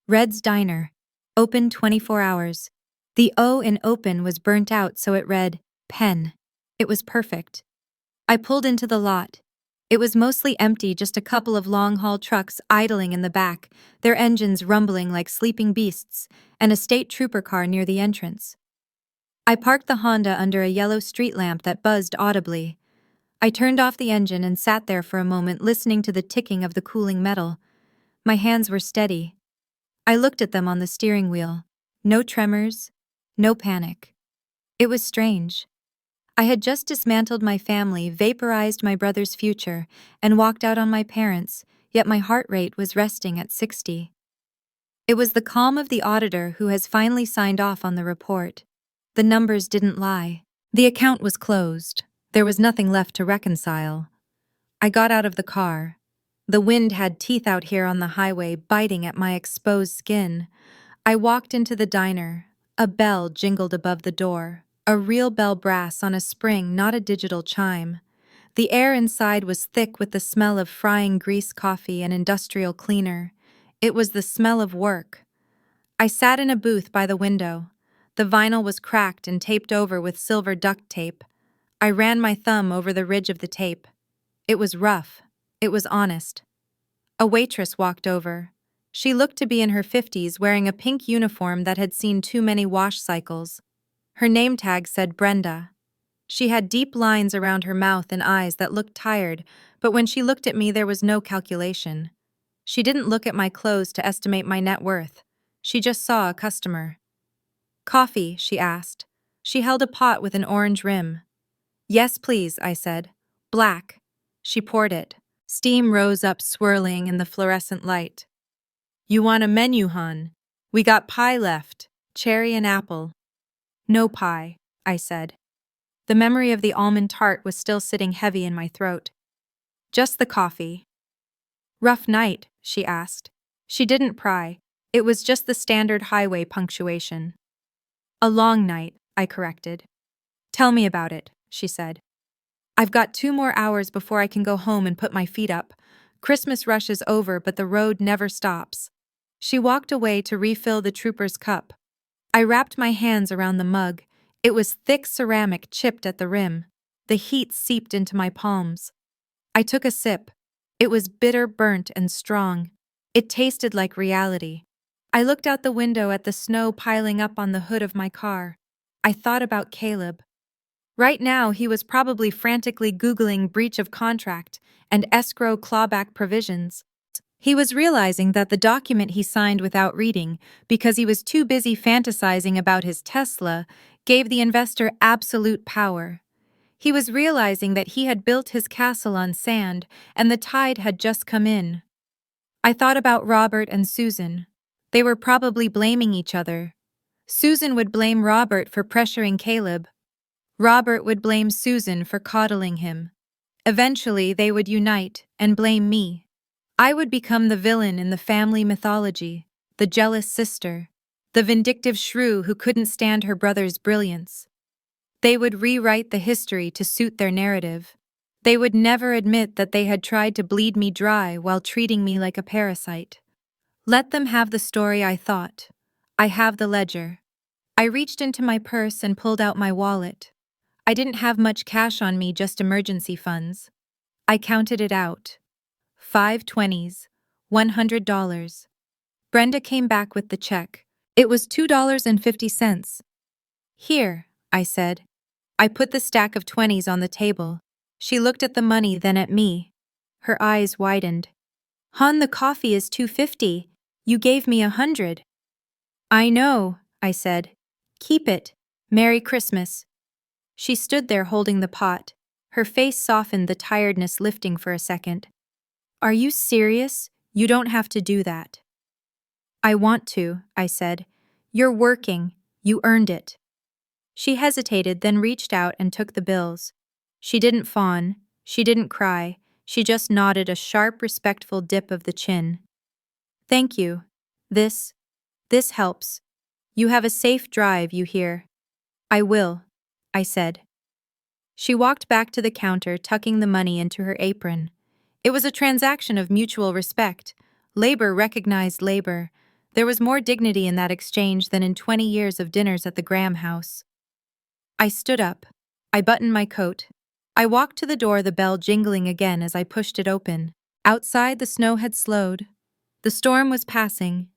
Red's Diner. Open 24 hours. The O in open was burnt out, so it read, Pen. It was perfect. I pulled into the lot. It was mostly empty, just a couple of long-haul trucks idling in the back, their engines rumbling like sleeping beasts, and a state trooper car near the entrance. I parked the Honda under a yellow street lamp that buzzed audibly. I turned off the engine and sat there for a moment, listening to the ticking of the cooling metal. My hands were steady. I looked at them on the steering wheel. No tremors, no panic. It was strange. I had just dismantled my family, vaporized my brother's future, and walked out on my parents, yet my heart rate was resting at 60. It was the calm of the auditor who has finally signed off on the report. The numbers didn't lie. The account was closed. There was nothing left to reconcile. I got out of the car. The wind had teeth out here on the highway, biting at my exposed skin. I walked into the diner. A bell jingled above the door. A real bell brass on a spring, not a digital chime. The air inside was thick with the smell of frying grease, coffee, and industrial cleaner. It was the smell of work. I sat in a booth by the window. The vinyl was cracked and taped over with silver duct tape. I ran my thumb over the ridge of the tape. It was rough. It was honest. A waitress walked over. She looked to be in her 50s, wearing a pink uniform that had seen too many wash cycles. Her name tag said Brenda. She had deep lines around her mouth and eyes that looked tired, but when she looked at me there was no calculation. She didn't look at my clothes to estimate my net worth. She just saw a customer. Coffee, she asked. She held a pot with an orange rim. Yes, please, I said. Black. She poured it. Steam rose up, swirling in the fluorescent light. You want a menu, hon? We got pie left. Cherry and apple. No pie, I said. The memory of the almond tart was still sitting heavy in my throat. Just the coffee. Rough night, she asked. She didn't pry. It was just the standard highway punctuation. A long night, I corrected. Tell me about it, she said. I've got 2 more hours before I can go home and put my feet up. Christmas rush is over, but the road never stops. She walked away to refill the trooper's cup. I wrapped my hands around the mug. It was thick ceramic, chipped at the rim. The heat seeped into my palms. I took a sip. It was bitter, burnt, and strong. It tasted like reality. I looked out the window at the snow piling up on the hood of my car. I thought about Caleb. Right now, he was probably frantically Googling breach of contract and escrow clawback provisions. He was realizing that the document he signed without reading, because he was too busy fantasizing about his Tesla, gave the investor absolute power. He was realizing that he had built his castle on sand and the tide had just come in. I thought about Robert and Susan. They were probably blaming each other. Susan would blame Robert for pressuring Caleb. Robert would blame Susan for coddling him. Eventually, they would unite and blame me. I would become the villain in the family mythology, the jealous sister, the vindictive shrew who couldn't stand her brother's brilliance. They would rewrite the history to suit their narrative. They would never admit that they had tried to bleed me dry while treating me like a parasite. Let them have the story I thought. I have the ledger. I reached into my purse and pulled out my wallet. I didn't have much cash on me, just emergency funds. I counted it out. 5 20s, $100. Brenda came back with the check. It was $2.50. Here, I said. I put the stack of 20s on the table. She looked at the money, then at me. Her eyes widened. Hon, the coffee is $2.50. You gave me 100. I know, I said. Keep it. Merry Christmas. She stood there holding the pot. Her face softened, the tiredness lifting for a second. Are you serious? You don't have to do that. I want to, I said. You're working. You earned it. She hesitated, then reached out and took the bills. She didn't fawn. She didn't cry. She just nodded, a sharp, respectful dip of the chin. Thank you. This helps. You have a safe drive, you hear? I will, I said. She walked back to the counter, tucking the money into her apron. It was a transaction of mutual respect. Labor recognized labor. There was more dignity in that exchange than in 20 years of dinners at the Graham house. I stood up. I buttoned my coat. I walked to the door, the bell jingling again as I pushed it open. Outside, the snow had slowed. The storm was passing.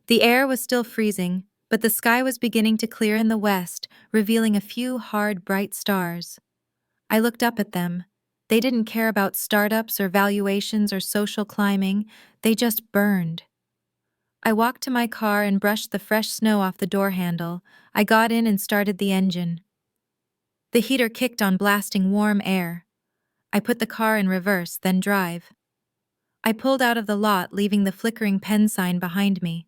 The air was still freezing, but the sky was beginning to clear in the west, revealing a few hard, bright stars. I looked up at them. They didn't care about startups or valuations or social climbing. They just burned. I walked to my car and brushed the fresh snow off the door handle. I got in and started the engine. The heater kicked on, blasting warm air. I put the car in reverse, then drive. I pulled out of the lot, leaving the flickering pen sign behind me.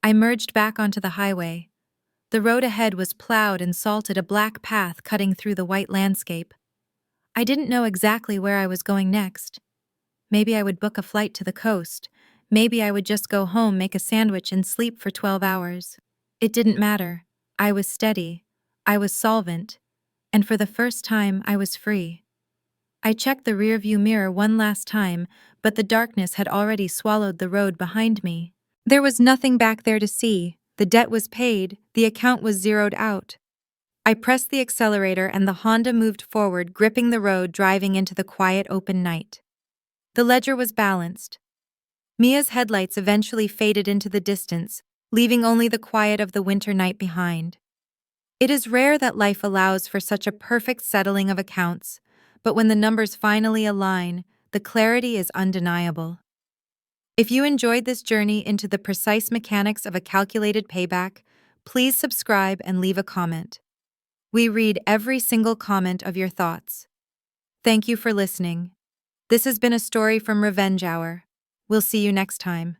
I merged back onto the highway. The road ahead was plowed and salted, a black path cutting through the white landscape. I didn't know exactly where I was going next. Maybe I would book a flight to the coast. Maybe I would just go home, make a sandwich, and sleep for 12 hours. It didn't matter. I was steady. I was solvent. And for the first time, I was free. I checked the rearview mirror one last time, but the darkness had already swallowed the road behind me. There was nothing back there to see. The debt was paid. The account was zeroed out. I pressed the accelerator and the Honda moved forward, gripping the road, driving into the quiet, open night. The ledger was balanced. Mia's headlights eventually faded into the distance, leaving only the quiet of the winter night behind. It is rare that life allows for such a perfect settling of accounts, but when the numbers finally align, the clarity is undeniable. If you enjoyed this journey into the precise mechanics of a calculated payback, please subscribe and leave a comment. We read every single comment of your thoughts. Thank you for listening. This has been a story from Revenge Hour. We'll see you next time.